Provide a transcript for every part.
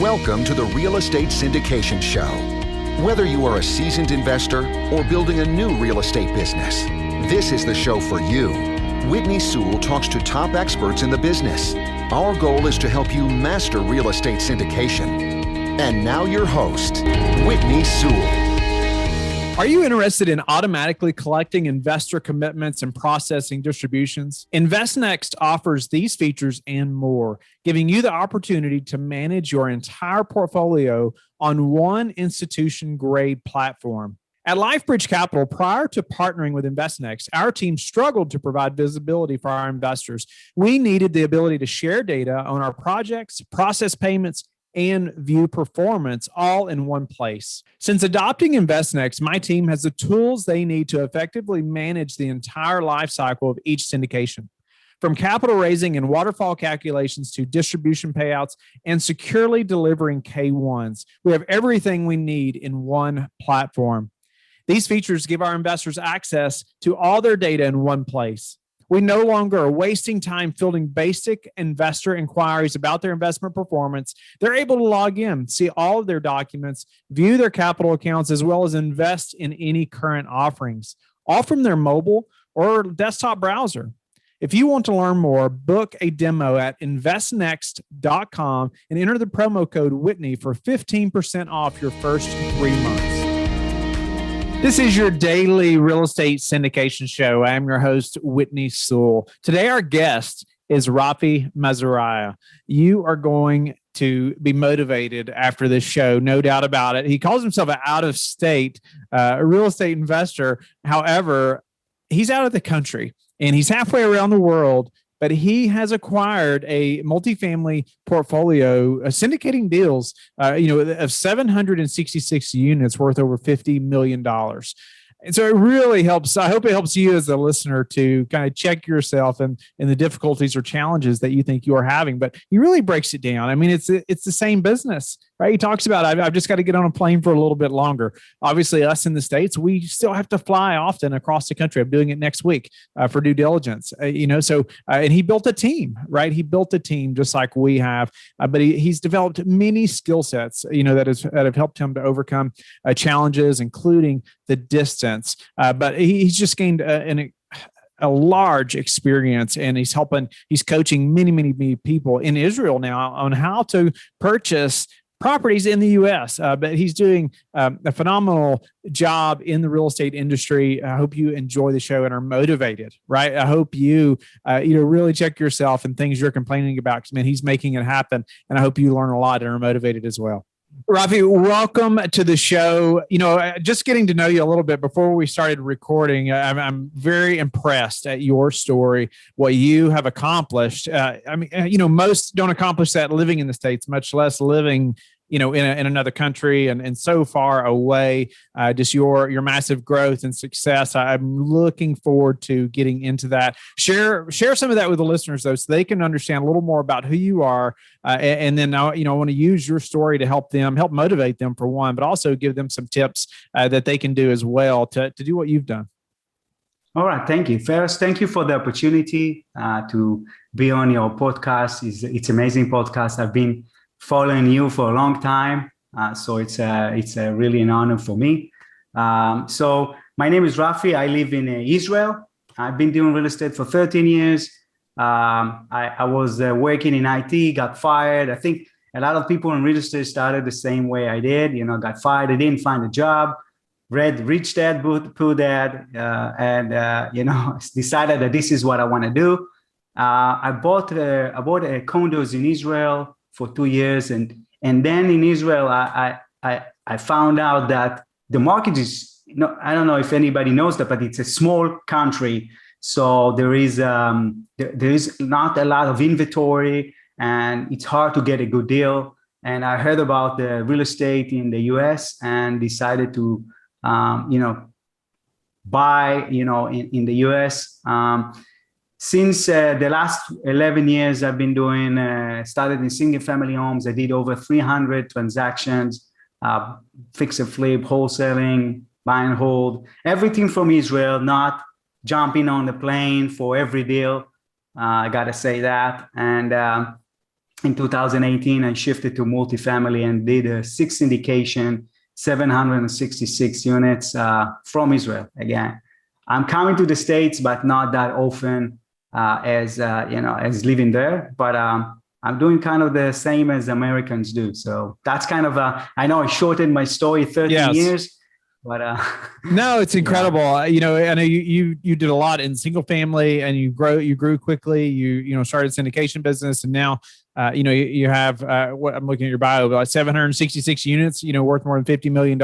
Welcome to the Real Estate Syndication Show. Whether you are a seasoned investor or building a new real estate business, this is the show for you. Whitney Sewell talks to top experts in the business. Our goal is to help you master real estate syndication. And now your host, Whitney Sewell. Are you interested in automatically collecting investor commitments and processing distributions? InvestNext offers these features and more, giving you the opportunity to manage your entire portfolio on one institution-grade platform. At LifeBridge Capital, prior to partnering with InvestNext, our team struggled to provide visibility for our investors. We needed the ability to share data on our projects, process payments, and view performance all in one place. Since adopting InvestNext, my team has the tools they need to effectively manage the entire life cycle of each syndication. From capital raising and waterfall calculations to distribution payouts and securely delivering K1s, we have everything we need in one platform. These features give our investors access to all their data in one place. We no longer are wasting time fielding basic investor inquiries about their investment performance. They're able to log in, see all of their documents, view their capital accounts, as well as invest in any current offerings, all from their mobile or desktop browser. If you want to learn more, book a demo at investnext.com and enter the promo code Whitney for 15% off your first 3 months. This is your daily real estate syndication show. I am your host, Whitney Sewell. Today, our guest is Rafi Mizrahi. You are going to be motivated after this show, no doubt about it. He calls himself an out-of-state real estate investor. However, he's out of the country and he's halfway around the world, but he has acquired a multifamily portfolio, syndicating deals, of 766 units worth over $50 million. And so it really helps. I hope it helps you as a listener to kind of check yourself and the difficulties or challenges that you think you are having. But he really breaks it down. I mean, it's the same business, right? He talks about, I've just got to get on a plane for a little bit longer. Obviously, us in the States, we still have to fly often across the country. I'm doing it next week for due diligence, and he built a team, right? He built a team just like we have, but he's developed many skill sets, that have helped him to overcome challenges, including the distance. But he's just gained a large experience, and he's coaching many people in Israel now on how to purchase properties in the U.S. But he's doing a phenomenal job in the real estate industry. I hope you enjoy the show and are motivated, right? I hope you, really check yourself and things you're complaining about, because, man, he's making it happen. And I hope you learn a lot and are motivated as well. Rafi, welcome to the show. Just getting to know you a little bit before we started recording, I'm very impressed at your story, what you have accomplished. Most don't accomplish that living in the States, much less living in another country and so far away. Just your massive growth and success. I'm looking forward to getting into that. Share some of that with the listeners, though, so they can understand a little more about who you are. And then I want to use your story to help motivate them for one, but also give them some tips that they can do as well to do what you've done. All right. Thank you. First, thank you for the opportunity to be on your podcast. It's an amazing podcast. I've been following you for a long time. So it's really an honor for me. So my name is Rafi. I live in Israel. I've been doing real estate for 13 years. I was working in IT, got fired. I think a lot of people in real estate started the same way I did, got fired. I didn't find a job, read Rich Dad, Poor Dad, and decided that this is what I want to do. I bought condos in Israel for 2 years. And then in Israel, I found out that the market is, I don't know if anybody knows that, but it's a small country. So there is not a lot of inventory and it's hard to get a good deal. And I heard about the real estate in the US and decided to, buy, in the US. Since the last 11 years, I've been doing, started in single family homes. I did over 300 transactions, fix and flip, wholesaling, buy and hold, everything from Israel, not jumping on the plane for every deal. I got to say that. And in 2018, I shifted to multifamily and did a 6 syndication, 766 units from Israel. Again, I'm coming to the States, but not that often as living there. But I'm doing kind of the same as Americans do. So that's kind of I know I shortened my story 13 years. But no, it's incredible. Yeah. I know you did a lot in single family, and you grew quickly. You started syndication business, and now you have what I'm looking at your bio, about 766 units, worth more than $50 million.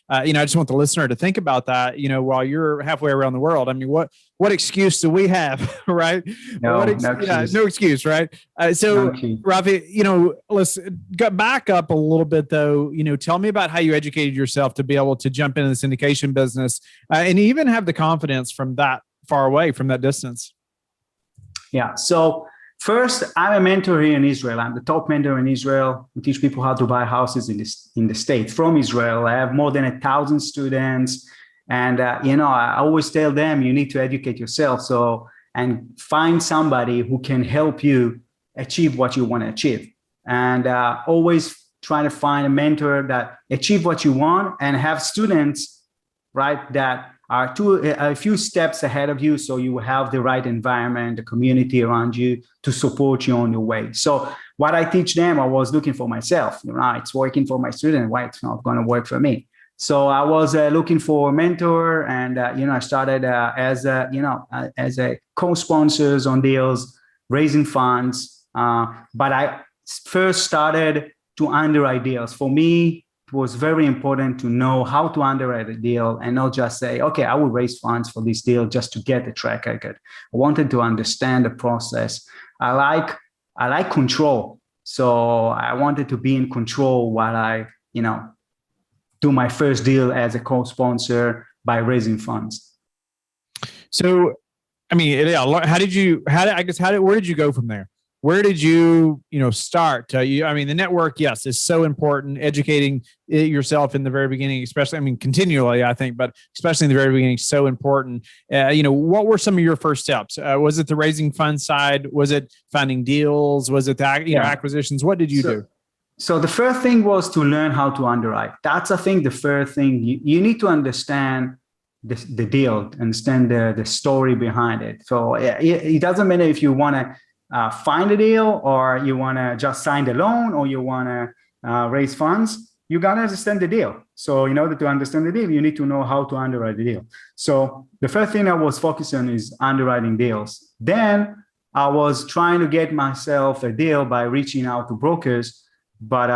I just want the listener to think about that, while you're halfway around the world. I mean, what excuse do we have, right? No excuse, right? Rafi, let's go back up a little bit though. Tell me about how you educated yourself to be able to jump into the syndication business and even have the confidence from that far away, from that distance. Yeah. So first, I'm a mentor here in Israel. I'm the top mentor in Israel. We teach people how to buy houses in the States from Israel. I have more than 1,000 students. And, I always tell them, you need to educate yourself. And find somebody who can help you achieve what you want to achieve. And always try to find a mentor that achieve what you want, and have students, right, that are a few steps ahead of you. So you have the right environment, the community around you to support you on your way. So what I teach them, I was looking for myself. It's working for my student. Why it's not going to work for me? So I was looking for a mentor, and I started as a co-sponsors on deals, raising funds. But I first started to underwrite deals. For me, it was very important to know how to underwrite a deal and not just say, okay, I will raise funds for this deal just to get the track record. I wanted to understand the process. I like control. So I wanted to be in control while I, do my first deal as a co-sponsor by raising funds. So, where did you go from there? Where did you, start? The network, yes, is so important. Educating yourself in the very beginning, especially, continually, I think, but especially in the very beginning, so important. What were some of your first steps? Was it the raising fund side? Was it finding deals? Was it the acquisitions? What did you do? So the first thing was to learn how to underwrite. That's, I think, the first thing. You need to understand the deal, understand the story behind it. So it doesn't matter if you want to find a deal, or you want to just sign the loan, or you want to raise funds. You got to understand the deal. So in order to understand the deal, you need to know how to underwrite the deal. So the first thing I was focused on is underwriting deals. Then I was trying to get myself a deal by reaching out to brokers. But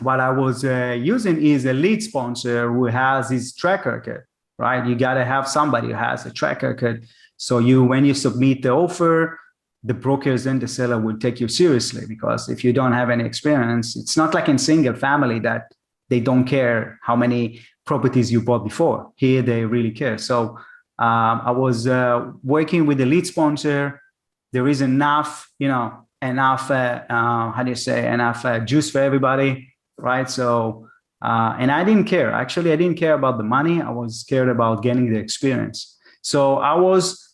what I was using is a lead sponsor who has his track record, right? You got to have somebody who has a track record. So when you submit the offer, the brokers and the seller will take you seriously, because if you don't have any experience, it's not like in single family that they don't care how many properties you bought before. Here, they really care. So I was working with the lead sponsor. There is enough juice for everybody, right? So, and I didn't care. Actually, I didn't care about the money. I was scared about getting the experience. So I was,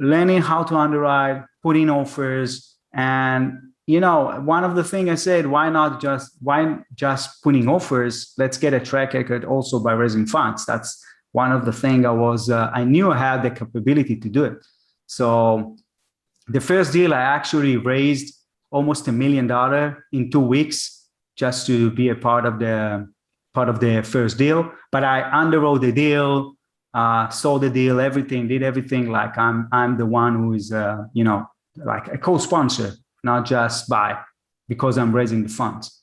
learning how to underwrite, put in offers. And, one of the things I said, why just putting offers? Let's get a track record also by raising funds. That's one of the things I knew I had the capability to do it. So the first deal, I actually raised almost $1 million in 2 weeks just to be a part of the first deal. But I underwrote the deal, sold the deal, did everything like I'm the one who is like a co-sponsor, not just because I'm raising the funds.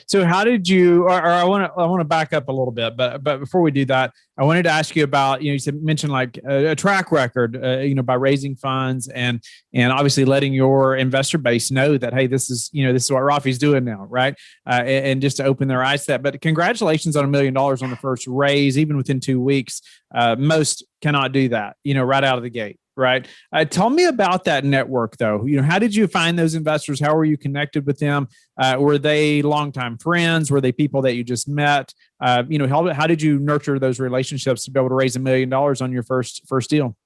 So how did you, or I want to back up a little bit, but before we do that, I wanted to ask you about, you mentioned like a track record, by raising funds and obviously letting your investor base know that, hey, this is what Rafi's doing now, right? And just to open their eyes to that. But congratulations on $1 million on the first raise, even within 2 weeks. Most cannot do that, right out of the gate. Right. Tell me about that network, though. How did you find those investors? How were you connected with them? Were they longtime friends? Were they people that you just met? How did you nurture those relationships to be able to raise $1 million on your first deal?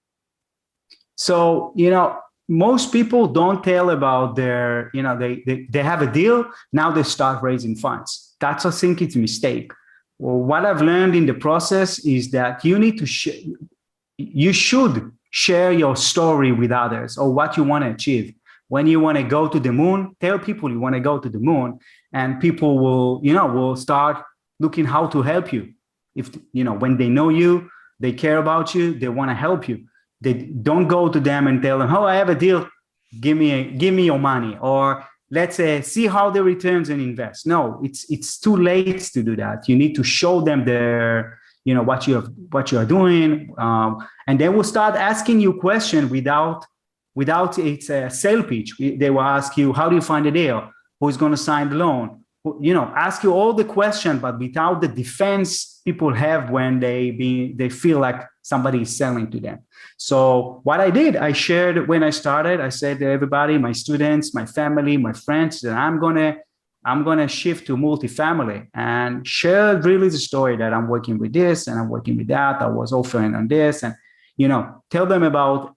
So, most people don't tell about their, they have a deal. Now they start raising funds. That's, I think, it's a mistake. Well, what I've learned in the process is that you need to you should share your story with others or what you want to achieve. When you want to go to the moon, tell people you want to go to the moon, and people will start looking how to help you. If, when they know you, they care about you, they want to help you. They don't go to them and tell them, oh, I have a deal, give me your money, or let's say, see how the returns and invest. No, it's too late to do that. You need to show them what you are doing, and they will start asking you questions without it's a sale pitch. They will ask you, how do you find a deal? Who's going to sign the loan? Ask you all the questions, but without the defense people have when they feel like somebody is selling to them. So what I did, I shared when I started. I said to everybody, my students, my family, my friends, that I'm gonna shift to multifamily, and share really the story that I'm working with this and I'm working with that. I was offering on this, and tell them about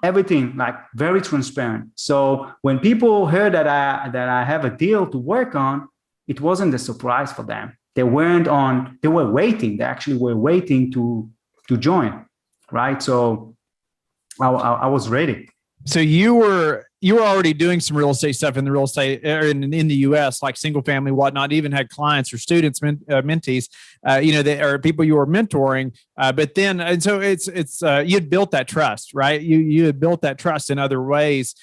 everything, like very transparent. So when people heard that I have a deal to work on, it wasn't a surprise for them. They were waiting. They actually were waiting to join, right? So I was ready. So you were already doing some real estate stuff in the real estate in the U.S., like single family, whatnot. Even had clients or students, mentees, that are people you were mentoring. But then, and so it's you had built that trust, right? You had built that trust in other ways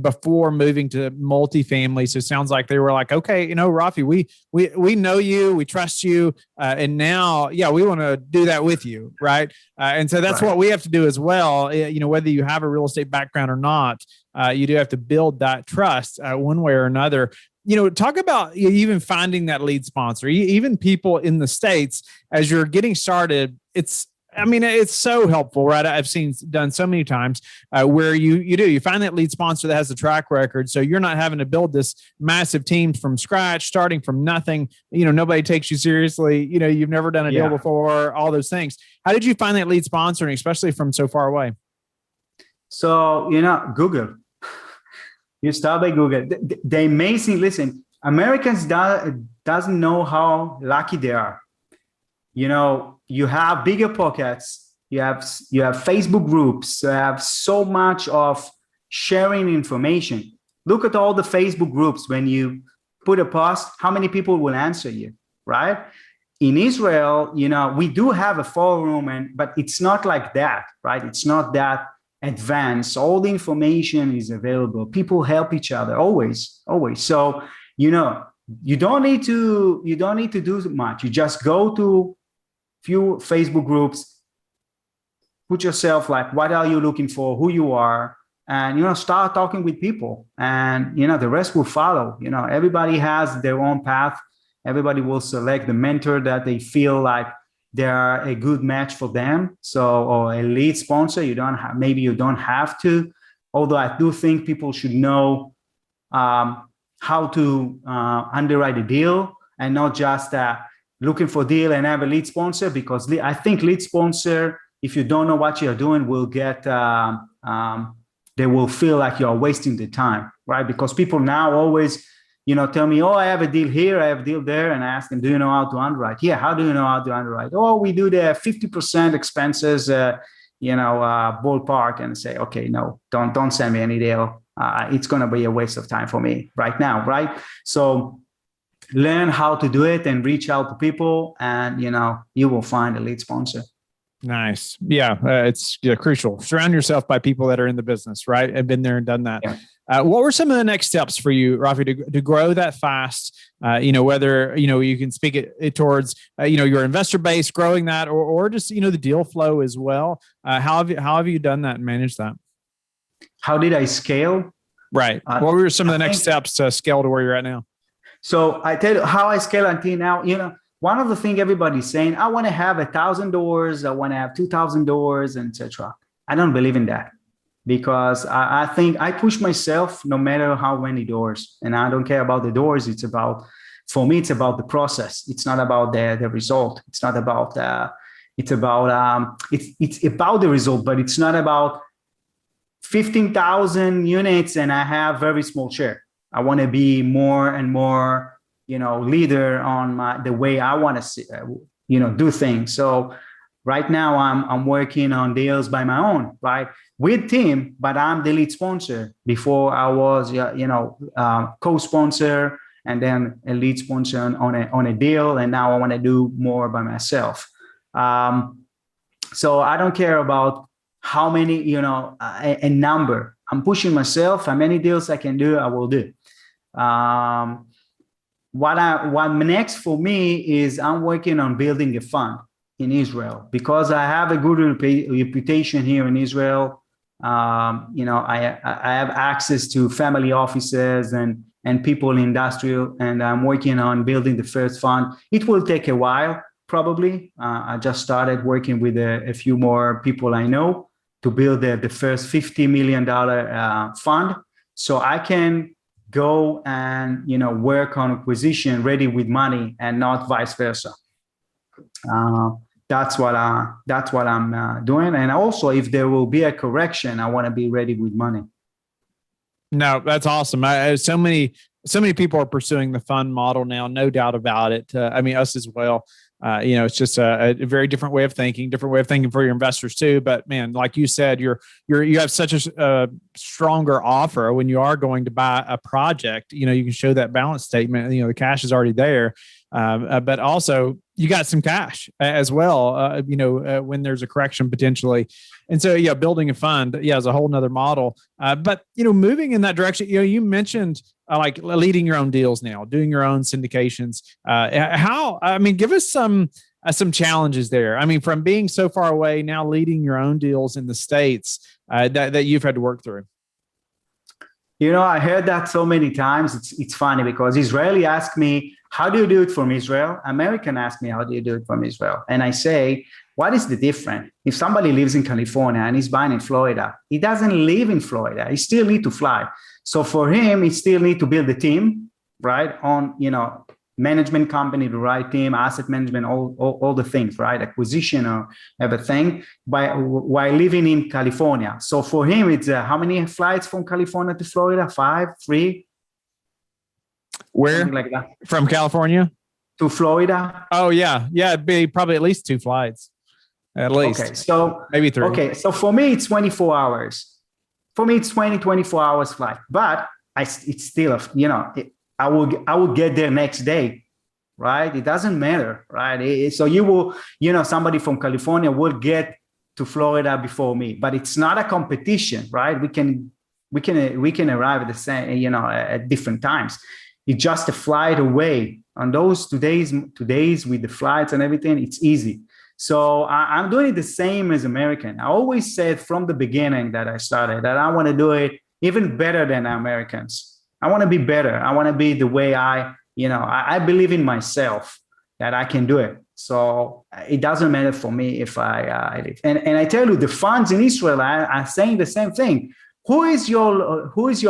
before moving to multifamily. So it sounds like they were like, okay, Rafi, we know you, we trust you, and now, we want to do that with you, right? And so that's right. What we have to do as well. Whether you have a real estate background or not, you do have to build that trust one way or another. Talk about even finding that lead sponsor, even people in the States, as you're getting started. It's so helpful, right? I've seen done so many times where you find that lead sponsor that has a track record. So you're not having to build this massive team from scratch, starting from nothing. Nobody takes you seriously. You've never done a deal before, all those things. How did you find that lead sponsor, and especially from so far away? So, Google. You start by Google. The amazing, listen, Americans doesn't know how lucky they are. You have bigger pockets. You have Facebook groups. You have so much of sharing information. Look at all the Facebook groups. When you put a post, how many people will answer you, right? In Israel, we do have a forum, but it's not like that, right? It's not that advanced. All the information is available. People help each other always. So, you don't need to do much. You just go to few Facebook groups, put yourself like, what are you looking for, who you are, and, start talking with people, and, the rest will follow. Everybody has their own path. Everybody will select the mentor that they feel like they are a good match for them. So, or a lead sponsor, maybe you don't have to, although I do think people should know how to underwrite a deal, and not just looking for a deal and have a lead sponsor, because I think lead sponsor, if you don't know what you're doing, will get, they will feel like you're wasting the time, right? Because people now always, tell me, oh, I have a deal here, I have a deal there. And I ask them, do you know how to underwrite? Yeah, how do you know how to underwrite? Oh, we do the 50% expenses, ballpark. And I say, okay, no, don't send me any deal. It's going to be a waste of time for me right now, right? So learn how to do it and reach out to people, and, you will find a lead sponsor. Nice. Yeah, it's crucial. Surround yourself by people that are in the business, right? I've been there and done that. Yeah. What were some of the next steps for you, Rafi, to grow that fast? Whether, you can speak it towards, your investor base, growing that, or just, the deal flow as well. How have you done that and managed that? How did I scale? Right. What were some of the next steps to scale to where you're at now? So I tell you how I scale until now. One of the things everybody's saying, I want to have 1,000 doors, I want to have 2,000 doors, and etc. I don't believe in that, because I think I push myself no matter how many doors, and I don't care about the doors. For me, it's about the process. It's not about the result. It's not about it's about the result, but it's not about 15,000 units and I have very small share. I want to be more and more, leader on the way I want to see, do things. So right now I'm working on deals by my own, right? With team, but I'm the lead sponsor. Before I was, co-sponsor and then a lead sponsor on a deal. And now I want to do more by myself. So I don't care about how many, a number. I'm pushing myself. How many deals I can do, I will do. What next for me is I'm working on building a fund in Israel because I have a good reputation here in Israel. I have access to family offices and people in industrial, and I'm working on building the first fund. It will take a while, probably. I just started working with a few more people I know to build the first $50 million fund. So I can go and, work on acquisition ready with money and not vice versa. That's what I'm doing. And also, if there will be a correction, I want to be ready with money. No, that's awesome. So many people are pursuing the fund model now, no doubt about it. Us as well. It's just a very different way of thinking for your investors too. But man, like you said, you have such a stronger offer when you are going to buy a project. You can show that balance statement. The cash is already there, but also you got some cash as well. When there's a correction potentially, and so building a fund, is a whole nother model. But moving in that direction, you mentioned like leading your own deals now, doing your own syndications. Give us some challenges there. From being so far away, now leading your own deals in the States that you've had to work through. I heard that so many times. It's funny because Israeli ask me, how do you do it from Israel? American ask me, how do you do it from Israel? And I say, what is the difference? If somebody lives in California and he's buying in Florida, he doesn't live in Florida. He still need to fly. So for him, he still need to build a team, right? On, management company, the right team, asset management, all the things, right? Acquisition or everything while living in California. So for him, it's how many flights from California to Florida? 5, 3? Where? Something like that. From California? To Florida? Oh, yeah. Yeah, it'd be probably at least 2 flights. At least. Okay, so maybe 3. Okay, so for me, it's 24 hours. For me, it's 24 hours flight. But it's still, I will get there next day, right? It doesn't matter, right? So you will, somebody from California will get to Florida before me, but it's not a competition, right? We can arrive at the same, at different times. It's just a flight away. On those 2 days with the flights and everything, it's easy. So I'm doing it the same as American. I always said from the beginning that I started that I want to do it even better than Americans. I want to be better. I want to be the way I believe in myself that I can do it. So it doesn't matter for me if I live. And I tell you, the funds in Israel are saying the same thing. Who is your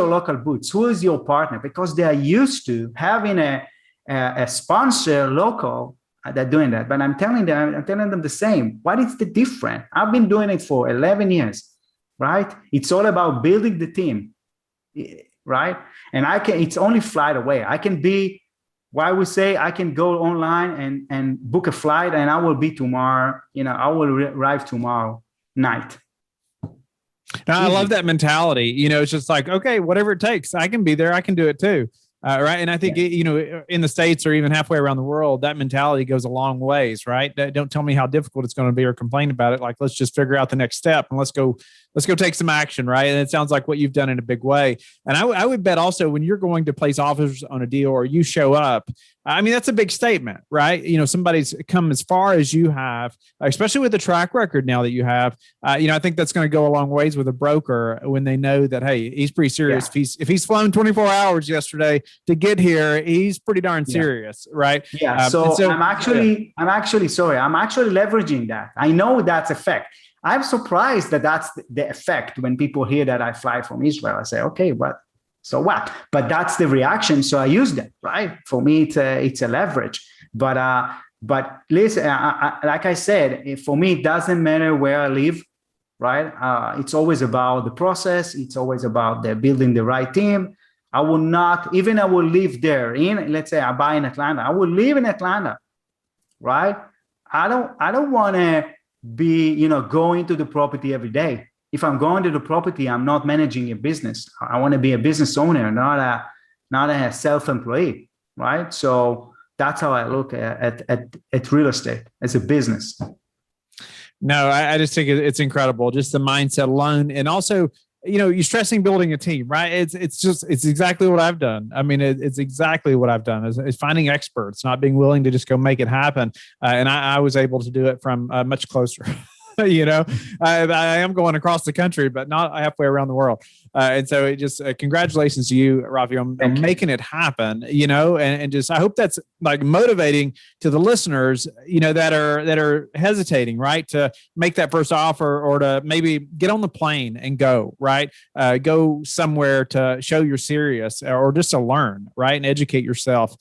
local boots? Who is your partner? Because they are used to having a sponsor local that doing that. But I'm telling them the same. What is the difference? I've been doing it for 11 years, right? It's all about building the team, right? And it's only flight away. I can go online and book a flight and I will be tomorrow, I will arrive tomorrow night. Now, I love that mentality. It's just like, okay, whatever it takes, I can be there. I can do it too. Right. And I think, in the States or even halfway around the world, that mentality goes a long ways, right? Don't tell me how difficult it's going to be or complain about it. Like, let's just figure out the next step and let's go take some action. Right. And it sounds like what you've done in a big way. And I would bet also when you're going to place offers on a deal or you show up, that's a big statement, right? Somebody's come as far as you have, especially with the track record now that you have. I think that's going to go a long ways with a broker when they know that, hey, he's pretty serious. Yeah. If he's flown 24 hours yesterday to get here, he's pretty darn serious, right? Yeah. So I'm actually leveraging that. I know that's a fact. I'm surprised that that's the effect when people hear that I fly from Israel. I say, okay, but so what? But that's the reaction. So I use that, right? For me, it's a leverage. But listen, like I said, for me, it doesn't matter where I live. right? It's always about the process. It's always about the building the right team. I will not, even I will live there let's say I buy in Atlanta. I will live in Atlanta, right? I don't want to be, going to the property every day. If I'm going to the property, I'm not managing a business. I want to be a business owner, not a self-employee, right? So that's how I look at real estate as a business. No, I just think it's incredible. Just the mindset alone. And also, you're stressing building a team, right? It's exactly what I've done. I mean, it's exactly what I've done is finding experts, not being willing to just go make it happen. And I was able to do it from much closer. I am going across the country, but not halfway around the world. And so it just congratulations to you, Rafi, on making it happen, and just, I hope that's like motivating to the listeners, that are hesitating, right, to make that first offer or to maybe get on the plane and go, right, go somewhere to show you're serious or just to learn, right, and educate yourself.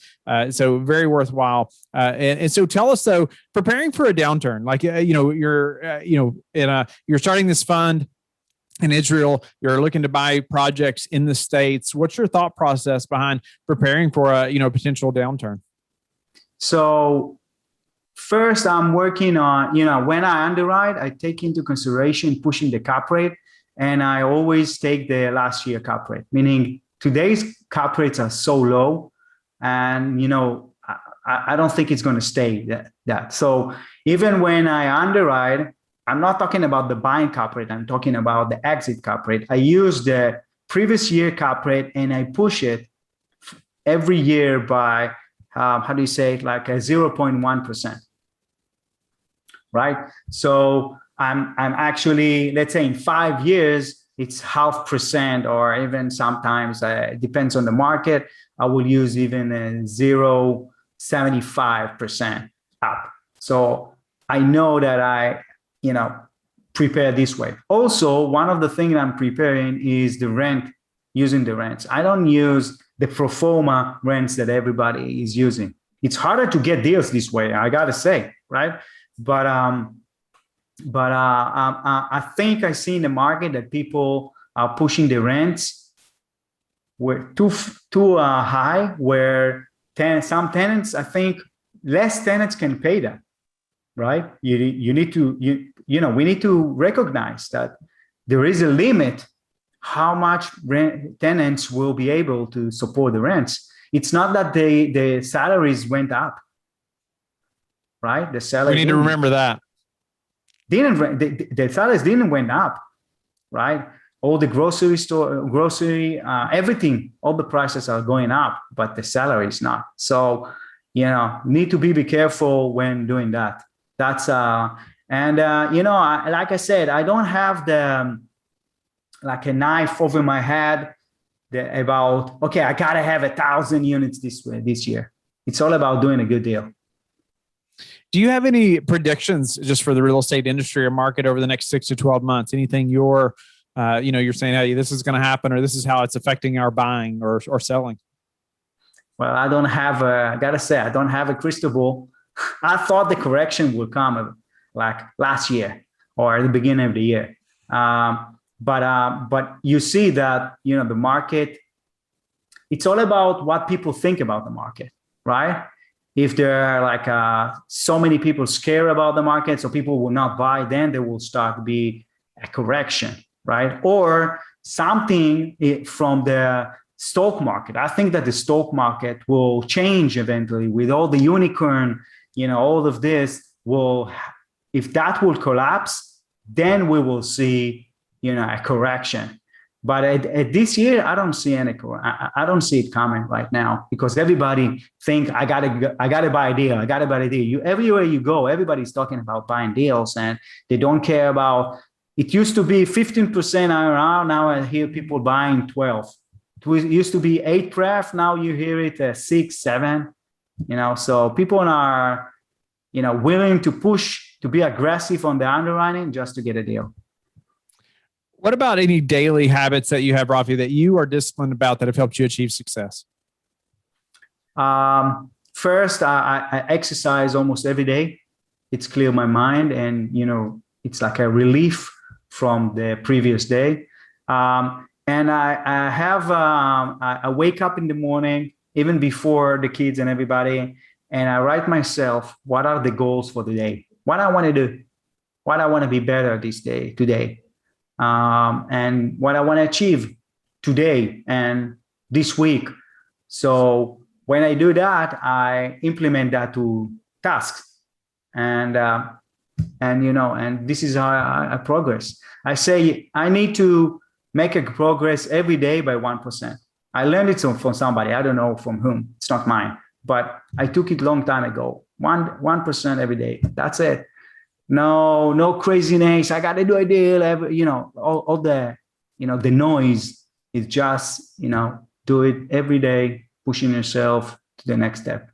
So very worthwhile. And so tell us though, preparing for a downturn, like, you're starting this fund in Israel, you're looking to buy projects in the States. What's your thought process behind preparing for a, potential downturn? So first I'm working on, when I underwrite, I take into consideration pushing the cap rate. And I always take the last year cap rate, meaning today's cap rates are so low. And, I don't think it's going to stay that. So even when I underwrite, I'm not talking about the buying cap rate. I'm talking about the exit cap rate. I use the previous year cap rate and I push it every year by, like a 0.1%, right? So I'm actually, let's say in 5 years, it's 0.5%, or even sometimes it depends on the market. I will use even a 0.75% up. So I know that I, prepare this way. Also, one of the things I'm preparing is the rent, using the rents. I don't use the pro forma rents that everybody is using. It's harder to get deals this way, I gotta say, right? But I think I see in the market that people are pushing the rents were too high, where some tenants, I think less tenants can pay that, right? We need to recognize that there is a limit how much tenants will be able to support the rents. It's not that the salaries went up, right? The salary. We need to remember that. The salaries didn't went up, right? All the grocery, everything, all the prices are going up, but the salary is not. So, need to be careful when doing that. That's, like I said, I don't have like a knife over my head about, okay, I got to have 1,000 units this year. It's all about doing a good deal. Do you have any predictions just for the real estate industry or market over the next 6 to 12 months? Anything you're saying, hey, this is going to happen, or this is how it's affecting our buying or selling? Well, I don't have I got to say, I don't have a crystal ball. I thought the correction would come like last year or at the beginning of the year. But you see that, the market, it's all about what people think about the market, right? If there are like so many people scared about the market, so people will not buy, then there will start to be a correction, right? Or something from the stock market. I think that the stock market will change eventually with all the unicorn, all of this if that will collapse, then we will see, a correction. But at this year, I don't see I don't see it coming right now, because everybody think I gotta buy a deal. I gotta buy a deal. Everywhere you go, everybody's talking about buying deals, and they don't care about. It used to be 15% IRR. Now I hear people buying 12. It used to be 8 pref. Now you hear it 6, 7. So people are, willing to push, to be aggressive on the underwriting just to get a deal. What about any daily habits that you have, Rafi, that you are disciplined about that have helped you achieve success? First, I exercise almost every day. It's clear my mind, and it's like a relief from the previous day. And I wake up in the morning, even before the kids and everybody, and I write myself, what are the goals for the day? What I want to do, what I want to be better today, and what I want to achieve today and this week. So when I do that, I implement that to tasks, and this is how I progress. I say I need to make a progress every day by 1%. I learned it from somebody. I don't know from whom. It's not mine, but I took it a long time ago. 1% every day. That's it. No craziness. I got to do a deal. All the, the noise is just, do it every day, pushing yourself to the next step.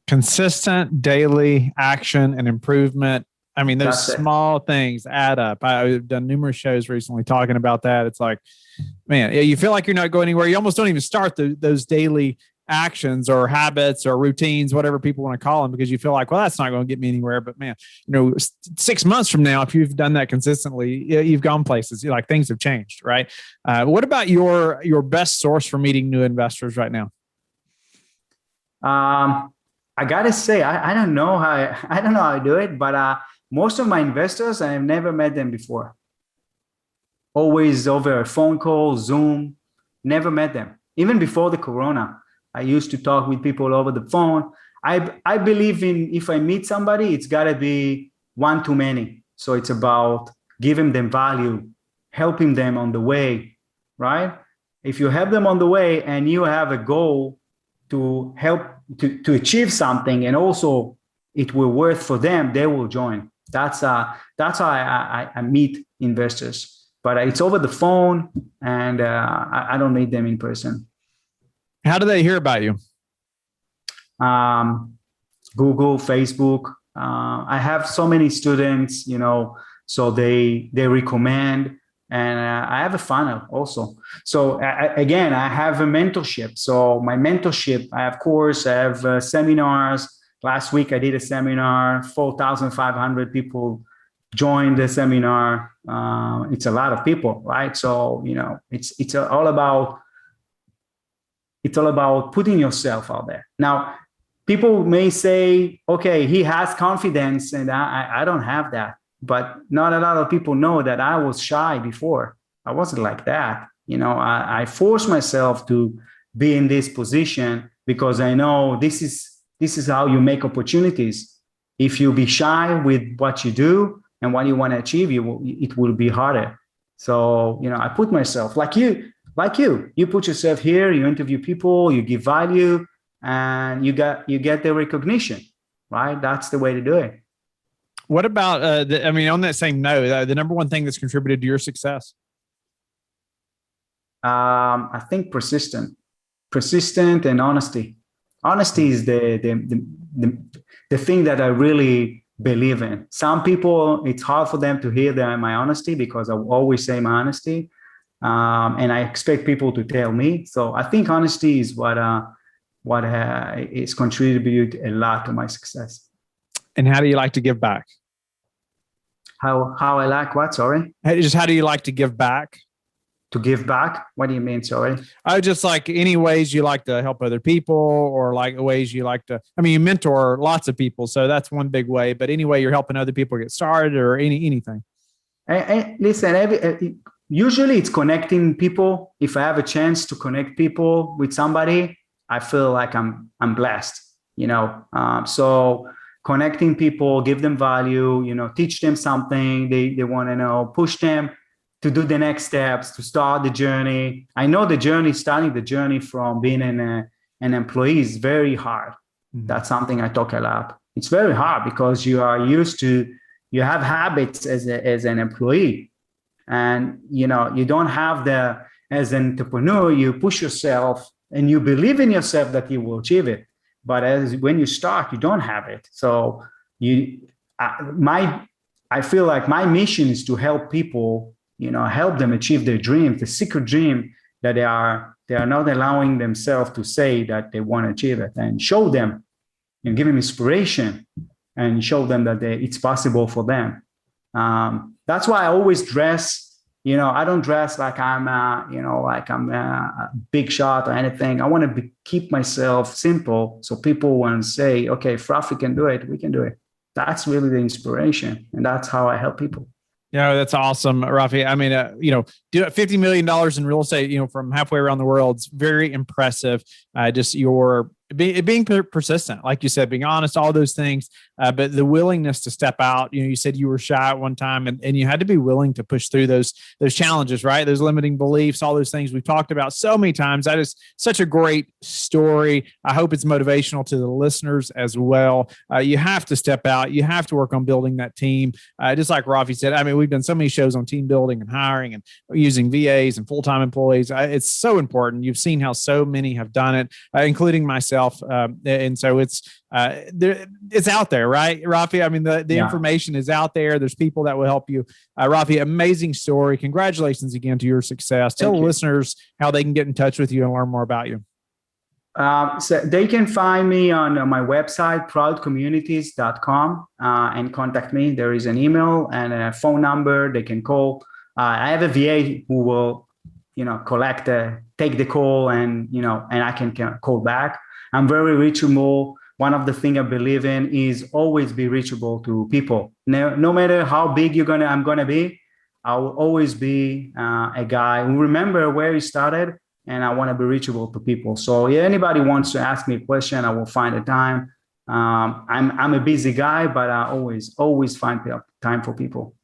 Consistent daily action and improvement. I mean, those small things add up. I've done numerous shows recently talking about that. It's like, man, you feel like you're not going anywhere. You almost don't even start those daily actions or habits or routines, whatever people want to call them, because you feel like, well, that's not going to get me anywhere. But man, 6 months from now, if you've done that consistently, you've gone places. Like things have changed, right? What about your best source for meeting new investors right now? I gotta say, I don't know how I do it, but most of my investors, I have never met them before. Always over a phone call, Zoom, never met them. Even before the Corona, I used to talk with people over the phone. I believe in, if I meet somebody, it's gotta be one too many. So it's about giving them value, helping them on the way, right? If you have them on the way and you have a goal to help to achieve something, and also it will work for them, they will join. That's how I meet investors, but it's over the phone, and I don't meet them in person. How do they hear about you? Google, Facebook. I have so many students, so they recommend. And I have a funnel also. So again, I have a mentorship. So my mentorship, I have course, I have seminars. Last week I did a seminar, 4,500 people joined the seminar. It's a lot of people, right? So, it's all about putting yourself out there. Now, people may say, okay, he has confidence, and I don't have that. But not a lot of people know that I was shy before. I wasn't like that. I forced myself to be in this position because I know this is how you make opportunities. If you be shy with what you do and what you want to achieve, it will be harder. So, I put myself like you put yourself here, you interview people, you give value, and you get the recognition, right? That's the way to do it. What about, on that same note, the number one thing that's contributed to your success? I think persistent and honesty. Honesty is the thing that I really believe in. Some people, it's hard for them to hear my honesty because I always say my honesty. And I expect people to tell me. So I think honesty is what is contributed a lot to my success. And how do you like to give back? How I like what? Sorry? How do you like to give back? To give back? What do you mean? Sorry. I just like any ways you like to help other people, or like ways you like to, you mentor lots of people. So that's one big way, but any way you're helping other people get started or anything. Listen, usually it's connecting people. If I have a chance to connect people with somebody, I feel like I'm blessed, so connecting people, give them value, teach them something they want to know, push them to do the next steps, to start the journey. I know starting the journey from being an employee is very hard. Mm-hmm. That's something I talk a lot. It's very hard because you have habits as an employee, and, you don't have as an entrepreneur, you push yourself and you believe in yourself that you will achieve it. But when you start, you don't have it. So I feel like my mission is to help people, help them achieve their dream, the secret dream that they are not allowing themselves to say that they want to achieve it, and show them and give them inspiration and show them that it's possible for them. That's why I always dress I don't dress like I'm a big shot or anything. I want to keep myself simple, so people want to say, okay, if Rafi can do it, we can do it. That's really the inspiration, and that's how I help people. Yeah, that's awesome, Rafi. I mean, do $50 million in real estate, from halfway around the world. It's very impressive. Just your being persistent, like you said, being honest, all those things, but the willingness to step out. You said you were shy at one time, and you had to be willing to push through those challenges, right? Those limiting beliefs, all those things we've talked about so many times. That is such a great story. I hope it's motivational to the listeners as well. You have to step out. You have to work on building that team. Just like Rafi said, I mean, we've done so many shows on team building and hiring and using VAs and full-time employees. It's so important. You've seen how so many have done it, including myself. And so it's out there, right, Rafi? I mean, the information is out there. There's people that will help you. Rafi, amazing story. Congratulations again to your success. Tell the listeners how they can get in touch with you and learn more about you. So they can find me on my website, proudcommunities.com, and contact me. There is an email and a phone number they can call. I have a VA who will, take the call and I can call back. I'm very reachable. One of the things I believe in is always be reachable to people. No matter how big I'm going to be, I will always be a guy who remember where he started, and I want to be reachable to people. So anybody wants to ask me a question, I will find a time. I'm a busy guy, but I always find time for people.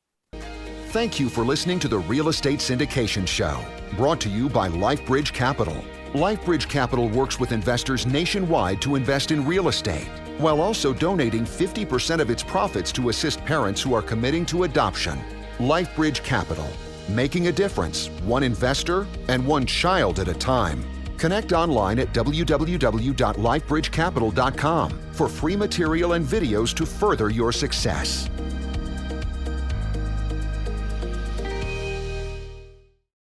Thank you for listening to the Real Estate Syndication Show, brought to you by LifeBridge Capital. LifeBridge Capital works with investors nationwide to invest in real estate, while also donating 50% of its profits to assist parents who are committing to adoption. LifeBridge Capital, making a difference, one investor and one child at a time. Connect online at www.lifebridgecapital.com for free material and videos to further your success.